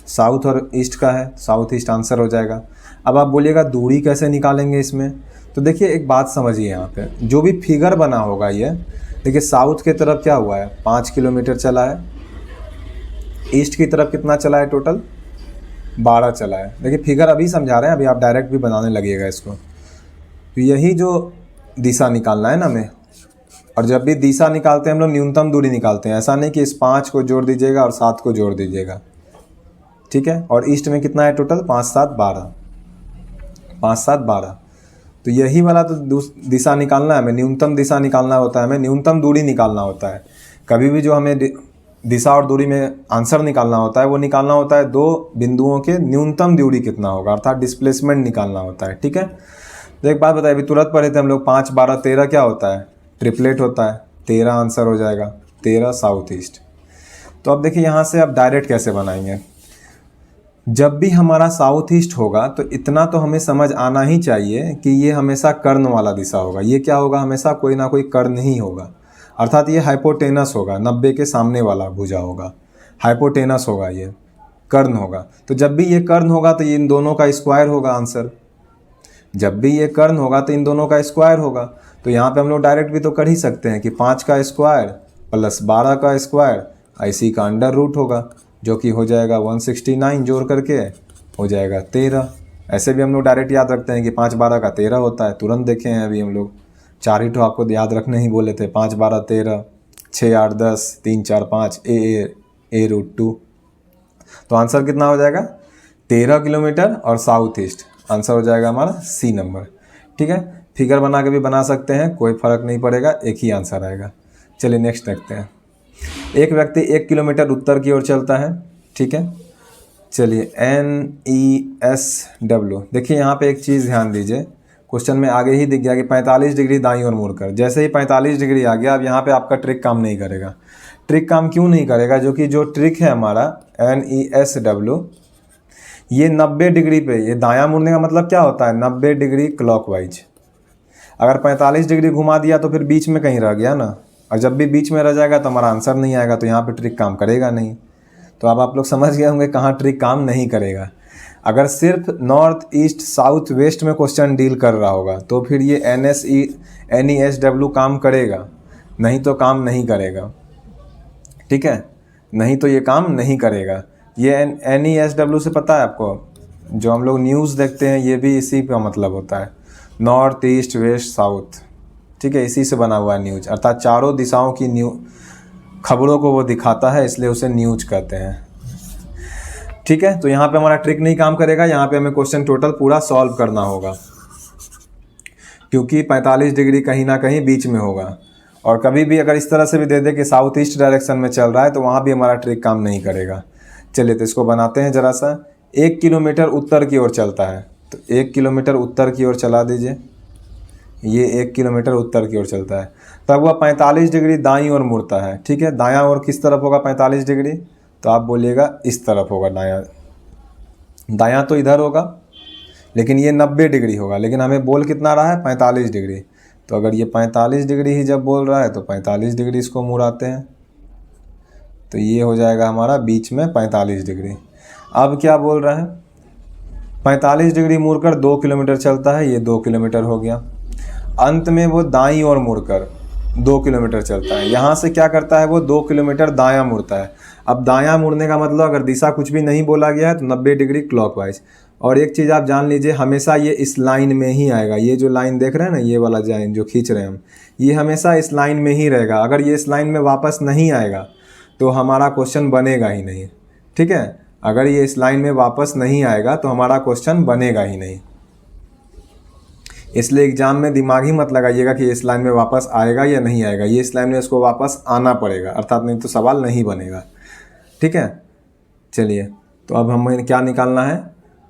साउथ और ईस्ट का है, साउथ ईस्ट आंसर हो जाएगा। अब आप बोलिएगा दूरी कैसे निकालेंगे इसमें, तो देखिए एक बात समझिए, यहाँ पे जो भी फिगर बना होगा ये, देखिए साउथ के तरफ क्या हुआ है, 5 किलोमीटर चला है, ईस्ट की तरफ कितना चला है, टोटल 12 चला है। देखिए फिगर अभी समझा रहे हैं, अभी आप डायरेक्ट भी बनाने लगिएगा इसको। तो यही जो दिशा निकालना है ना हमें, और जब भी दिशा निकालते हैं हम लोग न्यूनतम दूरी निकालते हैं, ऐसा नहीं कि इस 5 को जोड़ दीजिएगा और 7 को जोड़ दीजिएगा, ठीक है। और ईस्ट में कितना है टोटल, 5 7 12, 5 7 12। तो यही वाला तो दिशा निकालना है हमें, न्यूनतम दिशा निकालना होता है, हमें न्यूनतम दूरी निकालना होता है। कभी भी जो हमें दिशा और दूरी में आंसर निकालना होता है वो निकालना होता है दो बिंदुओं के न्यूनतम दूरी कितना होगा, अर्थात डिस्प्लेसमेंट निकालना होता है, ठीक है। तो एक बात बताइए, अभी तुरंत पढ़े थे हम लोग, 5 12 13 क्या होता है, ट्रिपलेट होता है, 13 आंसर हो जाएगा, 13 साउथ ईस्ट। तो अब देखिए यहाँ से अब डायरेक्ट कैसे बनाएंगे। जब भी हमारा साउथ ईस्ट होगा तो इतना तो हमें समझ आना ही चाहिए कि ये हमेशा कर्ण वाला दिशा होगा। ये क्या होगा, हमेशा कोई ना कोई कर्ण ही होगा, अर्थात ये हाइपोटेनस होगा, 90 के सामने वाला भुजा होगा, हाइपोटेनस होगा, ये कर्ण होगा। तो जब भी ये कर्ण होगा तो ये इन दोनों का स्क्वायर होगा आंसर। जब भी ये कर्ण होगा तो इन दोनों का स्क्वायर होगा। तो यहाँ पे हम लोग डायरेक्ट भी तो कर ही सकते हैं कि 5 का स्क्वायर प्लस 12 का स्क्वायर, इसी का अंडर रूट होगा, जो कि हो जाएगा 169, जोड़ करके हो जाएगा 13। ऐसे भी हम लोग डायरेक्ट याद रखते हैं कि 5 12 का 13 होता है, तुरंत देखे हैं अभी हम लोग, 4 ही तो आपको याद रखने ही बोले थे, 5 12 13, 6 8 10, 3 4 5, ए रूट 2। तो आंसर कितना हो जाएगा, 13 किलोमीटर और साउथ ईस्ट, आंसर हो जाएगा हमारा सी नंबर, ठीक है। फिगर बना के भी बना सकते हैं, कोई फर्क नहीं पड़ेगा, एक ही आंसर आएगा। चलिए नेक्स्ट देखते हैं। एक व्यक्ति 1 किलोमीटर उत्तर की ओर चलता है, ठीक है। चलिए NESW, देखिए यहाँ पे एक चीज़ ध्यान दीजिए, क्वेश्चन में आगे ही दिख गया कि 45 डिग्री दाईं ओर मुड़कर। जैसे ही 45 डिग्री आ गया, अब यहाँ पे आपका ट्रिक काम नहीं करेगा। ट्रिक काम क्यों नहीं करेगा, जो ट्रिक है हमारा NESW, ये 90 डिग्री पे, ये दायां मुड़ने का मतलब क्या होता है, 90 डिग्री क्लॉकवाइज। अगर 45 डिग्री घुमा दिया तो फिर बीच में कहीं रह गया ना, और जब भी बीच में रह जाएगा तो हमारा आंसर नहीं आएगा, तो यहाँ पे ट्रिक काम करेगा नहीं। तो अब आप लोग समझ गए होंगे कहाँ ट्रिक काम नहीं करेगा। अगर सिर्फ नॉर्थ ईस्ट साउथ वेस्ट में क्वेश्चन डील कर रहा होगा तो फिर ये NESW काम करेगा, नहीं तो काम नहीं करेगा, ठीक है, नहीं तो ये काम नहीं करेगा। ये NESW से पता है आपको, जो हम लोग न्यूज़ देखते हैं ये भी इसी का मतलब होता है, नॉर्थ ईस्ट वेस्ट साउथ, ठीक है, इसी से बना हुआ है न्यूज, अर्थात चारों दिशाओं की खबरों को वो दिखाता है, इसलिए उसे न्यूज कहते हैं। ठीक है, तो यहाँ पे हमारा ट्रिक नहीं काम करेगा, यहाँ पे हमें क्वेश्चन टोटल पूरा सॉल्व करना होगा, क्योंकि 45 डिग्री कहीं ना कहीं बीच में होगा। और कभी भी अगर इस तरह से भी दे दे कि साउथ ईस्ट डायरेक्शन में चल रहा है तो वहाँ भी हमारा ट्रिक काम नहीं करेगा। चलिए तो इसको बनाते हैं ज़रा सा। 1 किलोमीटर उत्तर की ओर चलता है, तो 1 किलोमीटर उत्तर की ओर चला दीजिए। ये 1 किलोमीटर उत्तर की ओर चलता है, तब वह 45 डिग्री दाईं ओर मुड़ता है। ठीक है, दायां ओर किस तरफ होगा 45 डिग्री, तो आप बोलिएगा इस तरफ होगा दायां। दायां तो इधर होगा, लेकिन ये 90 डिग्री होगा, लेकिन हमें बोल कितना रहा है 45 डिग्री। तो अगर ये 45 डिग्री ही जब बोल रहा है तो 45 डिग्री इसको मुड़ाते हैं, तो ये हो जाएगा हमारा बीच में 45 डिग्री। अब क्या बोल रहा है, 45 डिग्री मुड़कर 2 किलोमीटर चलता है, ये 2 किलोमीटर हो गया। अंत में वो दाईं ओर मुड़कर 2 किलोमीटर चलता है। यहाँ से क्या करता है, वो 2 किलोमीटर दायां मुड़ता है। अब दायां मुड़ने का मतलब अगर दिशा कुछ भी नहीं बोला गया है तो 90 डिग्री क्लॉकवाइज। और एक चीज़ आप जान लीजिए, हमेशा ये इस लाइन में ही आएगा। ये जो लाइन देख रहे हैं ना, ये वाला लाइन जो खींच रहे हैं हम, ये हमेशा इस लाइन में ही रहेगा। अगर ये इस लाइन में वापस नहीं आएगा तो हमारा क्वेश्चन बनेगा ही नहीं। ठीक है, अगर ये इस लाइन में वापस नहीं आएगा तो हमारा क्वेश्चन बनेगा ही नहीं। इसलिए एग्जाम में दिमाग ही मत लगाइएगा कि इस लाइन में वापस आएगा या नहीं आएगा, ये इस लाइन में इसको वापस आना पड़ेगा, अर्थात नहीं तो सवाल नहीं बनेगा। ठीक है, चलिए तो अब हमें क्या निकालना है,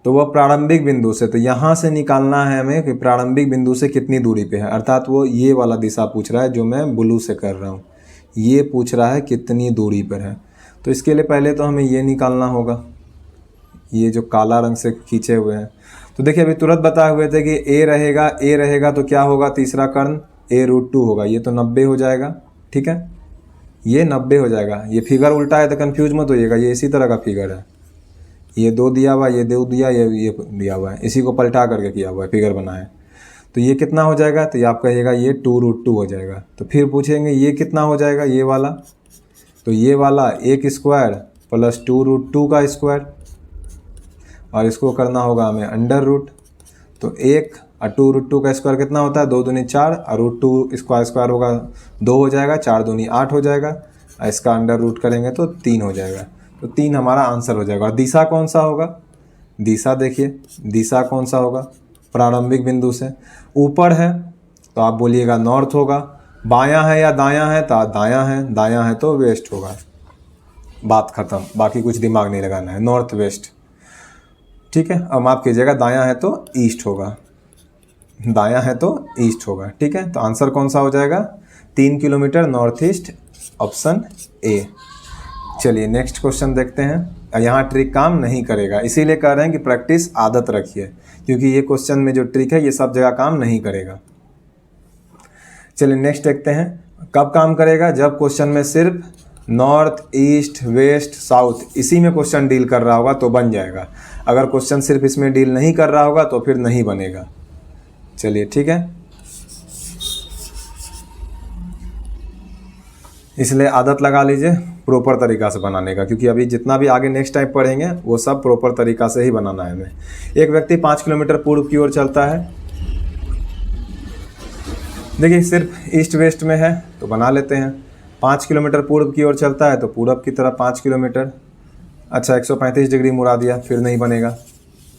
तो वह प्रारंभिक बिंदु से, तो यहाँ से निकालना है हमें कि प्रारंभिक बिंदु से कितनी दूरी पे है, अर्थात वो ये वाला दिशा पूछ रहा है जो मैं ब्लू से कर रहा हूँ, ये पूछ रहा है कितनी दूरी पर है। तो इसके लिए पहले तो हमें ये निकालना होगा, ये जो काला रंग से खींचे हुए हैं। तो देखिए अभी तुरंत बताए हुए थे कि ए रहेगा तो क्या होगा, तीसरा कर्ण a√2 होगा, ये तो 90 हो जाएगा। ठीक है, ये 90 हो जाएगा। ये फिगर उल्टा है तो कंफ्यूज मत होइएगा, ये इसी तरह का फिगर है, ये 2 दिया हुआ, ये 2 दिया, ये दिया हुआ है, इसी को पलटा करके किया हुआ है, फिगर बना है। तो ये कितना हो जाएगा, तो ये आप कहिएगा ये 2√2 हो जाएगा। तो फिर पूछेंगे ये कितना हो जाएगा, ये वाला, तो ये वाला 1 स्क्वायर प्लस 2√2 का स्क्वायर, और इसको करना होगा हमें अंडर रूट। तो 1 और 2√2 का स्क्वायर कितना होता है, 2 दूनी 4, और √2 स्क्वायर होगा 2 हो जाएगा, 4 दूनी 8 हो जाएगा, और इसका अंडर रूट करेंगे तो 3 हो जाएगा। तो 3 हमारा आंसर हो जाएगा। और दिशा कौन सा होगा, दिशा देखिए, दिशा कौन सा होगा, प्रारंभिक बिंदु से ऊपर है तो आप बोलिएगा नॉर्थ होगा, बायां है या दायां है तो दायां है, दायां है तो वेस्ट होगा, बात खत्म, बाकी कुछ दिमाग नहीं लगाना है, नॉर्थ वेस्ट। ठीक है, अब माफ कीजिएगा, दायां है तो ईस्ट होगा, दायां है तो ईस्ट होगा। ठीक है, तो आंसर कौन सा हो जाएगा, 3 kilometre north east, option A. चलिए नेक्स्ट क्वेश्चन देखते हैं। यहाँ ट्रिक काम नहीं करेगा, इसीलिए कह रहे हैं कि प्रैक्टिस आदत रखिए, क्योंकि ये क्वेश्चन में जो ट्रिक है ये सब जगह काम नहीं करेगा। चलिए नेक्स्ट देखते हैं, कब काम करेगा, जब क्वेश्चन में सिर्फ नॉर्थ ईस्ट वेस्ट साउथ इसी में क्वेश्चन डील कर रहा होगा तो बन जाएगा। अगर क्वेश्चन सिर्फ इसमें डील नहीं कर रहा होगा तो फिर नहीं बनेगा। चलिए ठीक है, इसलिए आदत लगा लीजिए प्रॉपर तरीका से बनाने का, क्योंकि अभी जितना भी आगे नेक्स्ट टाइम पढ़ेंगे वो सब प्रॉपर तरीका से ही बनाना है हमें। एक व्यक्ति 5 किलोमीटर पूर्व की ओर चलता है, देखिए सिर्फ ईस्ट वेस्ट में है तो बना लेते हैं। 5 किलोमीटर पूर्व की ओर चलता है तो पूरब की तरफ 5 किलोमीटर। अच्छा 135 डिग्री मुड़ा दिया, फिर नहीं बनेगा।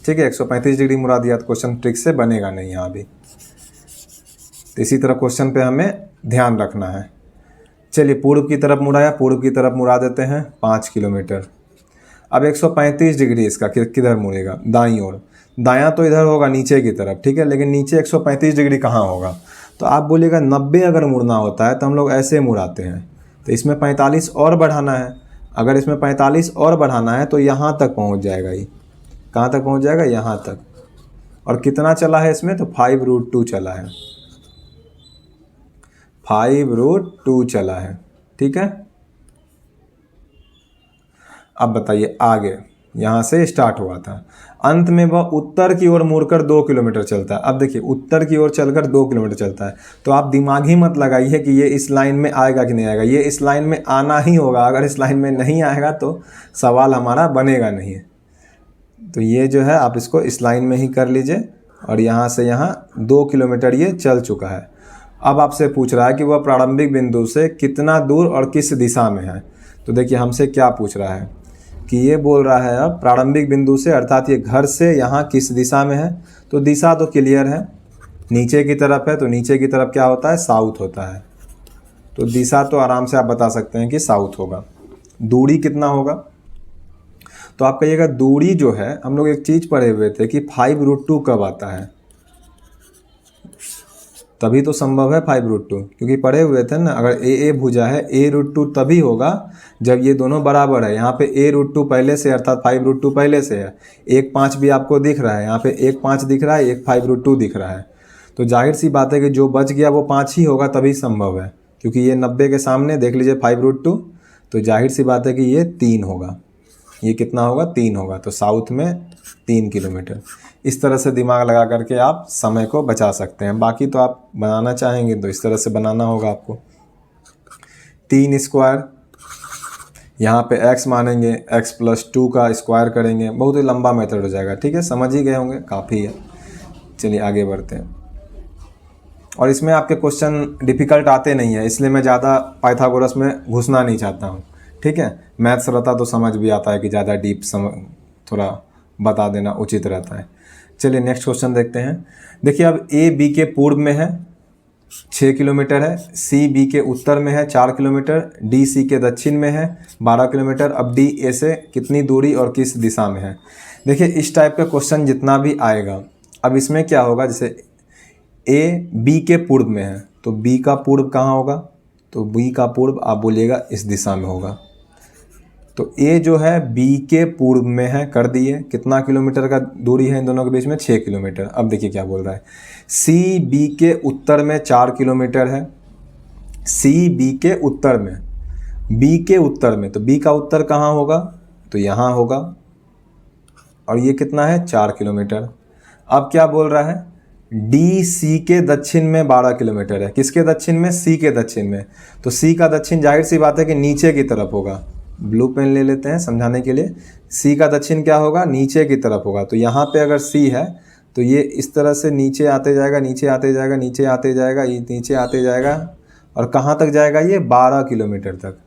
ठीक है, 135 डिग्री मुड़ा दिया तो क्वेश्चन ट्रिक से बनेगा नहीं यहाँ भी। तो इसी तरह क्वेश्चन पे हमें ध्यान रखना है। चलिए पूर्व की तरफ मुड़ाया, पूर्व की तरफ मुड़ा देते हैं 5 किलोमीटर। अब 135 डिग्री इसका किधर मुड़ेगा, दाईं ओर। दायां तो इधर होगा नीचे की तरफ, ठीक है, लेकिन नीचे 135 डिग्री कहाँ होगा, तो आप बोलिएगा 90 अगर मुड़ना होता है तो हम लोग ऐसे मुड़ाते हैं। तो इसमें 45 और बढ़ाना है, अगर इसमें 45 और बढ़ाना है तो यहाँ तक पहुँच जाएगा। ये कहाँ तक पहुँच जाएगा, यहाँ तक। और कितना चला है इसमें, तो 5√2 चला है, 5√2 चला है। ठीक है, अब बताइए आगे, यहाँ से स्टार्ट हुआ था, अंत में वह उत्तर की ओर मुड़कर 2 किलोमीटर चलता है। अब देखिए उत्तर की ओर चलकर 2 किलोमीटर चलता है, तो आप दिमाग ही मत लगाइए कि ये इस लाइन में आएगा कि नहीं आएगा, ये इस लाइन में आना ही होगा। अगर इस लाइन में नहीं आएगा तो सवाल हमारा बनेगा नहीं। तो ये जो है आप इसको इस लाइन में ही कर लीजिए और यहाँ से यहाँ 2 किलोमीटर ये चल चुका है। अब आपसे पूछ रहा है कि वह प्रारंभिक बिंदु से कितना दूर और किस दिशा में है। तो देखिए हमसे क्या पूछ रहा है कि ये बोल रहा है अब प्रारंभिक बिंदु से, अर्थात ये घर से यहाँ किस दिशा में है। तो दिशा तो क्लियर है, नीचे की तरफ है, तो नीचे की तरफ क्या होता है, साउथ होता है। तो दिशा तो आराम से आप बता सकते हैं कि साउथ होगा। दूरी कितना होगा, तो आप कहिएगा दूरी जो है, हम लोग एक चीज़ पढ़े हुए थे कि 5√2 कब आता है, तभी तो संभव है 5√2, क्योंकि पढ़े हुए थे ना, अगर ए भुजा है a√2 तभी होगा जब ये दोनों बराबर है। यहाँ पे a√2 पहले से, अर्थात 5√2 पहले से है। 1.5 भी आपको दिख रहा है, यहाँ पे 1.5 दिख रहा है, 1 5√2 दिख रहा है। तो जाहिर सी बात है कि जो बच गया वो 5 ही होगा, तभी संभव है, क्योंकि ये 90 के सामने देख लीजिए 5√2, तो जाहिर सी बात है कि ये 3 होगा। ये कितना होगा, 3 होगा। तो साउथ में 3 किलोमीटर। इस तरह से दिमाग लगा करके आप समय को बचा सकते हैं। बाकी तो आप बनाना चाहेंगे तो इस तरह से बनाना होगा आपको। 3 स्क्वायर, यहाँ पे x मानेंगे, x + 2 का स्क्वायर करेंगे, बहुत ही लंबा मेथड हो जाएगा। ठीक है, समझ ही गए होंगे, काफ़ी है। चलिए आगे बढ़ते हैं। और इसमें आपके क्वेश्चन डिफ़िकल्ट आते नहीं है, इसलिए मैं ज़्यादा पाइथागोरस में घुसना नहीं चाहता हूँ। ठीक है, मैथ्स रहता तो समझ भी आता है कि ज़्यादा डीप थोड़ा बता देना उचित रहता है। चलिए नेक्स्ट क्वेश्चन देखते हैं। देखिए अब ए बी के पूर्व में है 6 किलोमीटर है, सी बी के उत्तर में है 4 किलोमीटर, डी सी के दक्षिण में है 12 किलोमीटर। अब डी ए से कितनी दूरी और किस दिशा में है। देखिए इस टाइप का क्वेश्चन जितना भी आएगा, अब इसमें क्या होगा, जैसे ए बी के पूर्व में है, तो बी का पूर्व कहाँ होगा, तो बी का पूर्व आप बोलिएगा इस दिशा में होगा। तो ए जो है बी के पूर्व में है, कर दिए। कितना किलोमीटर का दूरी है इन दोनों के बीच में, 6 किलोमीटर। अब देखिए क्या बोल रहा है, सी बी के उत्तर में 4 किलोमीटर है। सी बी के उत्तर में, बी के उत्तर में, तो बी का उत्तर कहाँ होगा, तो यहाँ होगा। और ये कितना है, 4 किलोमीटर। अब क्या बोल रहा है, डी सी के दक्षिण में 12 किलोमीटर है। किसके दक्षिण में, सी के दक्षिण में। तो सी का दक्षिण जाहिर सी बात है कि नीचे की तरफ होगा। ब्लू पेन ले लेते हैं समझाने के लिए। सी का दक्षिण क्या होगा, नीचे की तरफ होगा। तो यहाँ पे अगर सी है तो ये इस तरह से नीचे आते जाएगा, नीचे आते जाएगा, नीचे आते जाएगा, ये नीचे आते जाएगा, और कहाँ तक जाएगा, ये 12 किलोमीटर तक।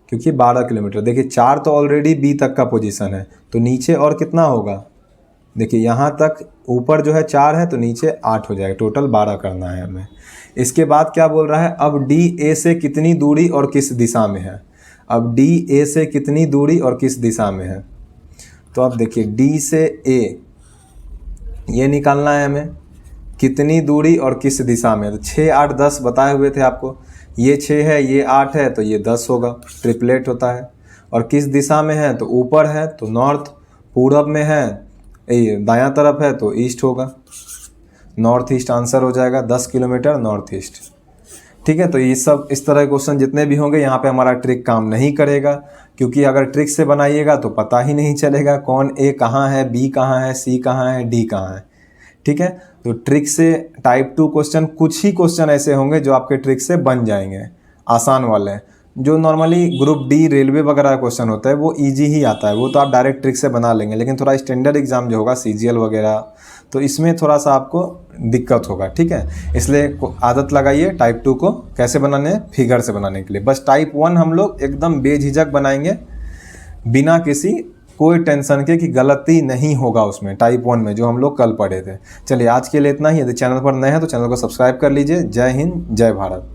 क्योंकि 12 किलोमीटर, देखिए 4 तो ऑलरेडी बी तक का पोजीशन है, तो नीचे और कितना होगा, देखिए यहाँ तक ऊपर जो है 4 है, तो नीचे 8 हो जाएगा। टोटल 12 करना है हमें। इसके बाद क्या बोल रहा है, अब डी ए से कितनी दूरी और किस दिशा में है। अब डी ए से कितनी दूरी और किस दिशा में है, तो अब देखिए डी से ए ये निकालना है हमें, कितनी दूरी और किस दिशा में। तो 6 8 10 बताए हुए थे आपको, ये 6 है, ये 8 है, तो ये 10 होगा, ट्रिपलेट होता है। और किस दिशा में है, तो ऊपर है तो नॉर्थ, पूरब में है दायां तरफ है तो ईस्ट होगा, नॉर्थ ईस्ट आंसर हो जाएगा। 10 किलोमीटर नॉर्थ ईस्ट। ठीक है, तो ये सब इस तरह के क्वेश्चन जितने भी होंगे यहाँ पे हमारा ट्रिक काम नहीं करेगा, क्योंकि अगर ट्रिक से बनाइएगा तो पता ही नहीं चलेगा कौन ए कहाँ है, बी कहाँ है, सी कहाँ है, डी कहाँ है। ठीक है, तो ट्रिक से टाइप 2 क्वेश्चन, कुछ ही क्वेश्चन ऐसे होंगे जो आपके ट्रिक से बन जाएंगे, आसान वाले। जो नॉर्मली ग्रुप डी रेलवे वगैरह का क्वेश्चन होता है वो इजी ही आता है, वो तो आप डायरेक्ट ट्रिक से बना लेंगे। लेकिन थोड़ा स्टैंडर्ड एग्जाम जो होगा सीजीएल वगैरह, तो इसमें थोड़ा सा आपको दिक्कत होगा। ठीक है, इसलिए आदत लगाइए टाइप 2 को कैसे बनाने, फिगर से बनाने के लिए। बस टाइप 1 हम लोग एकदम बेझिझक बनाएंगे, बिना किसी कोई टेंशन के कि गलती नहीं होगा उसमें, टाइप 1 में जो हम लोग कल पढ़े थे। चलिए आज के लिए इतना ही। यदि चैनल पर नए हैं तो चैनल को सब्सक्राइब कर लीजिए। जय हिंद, जय भारत।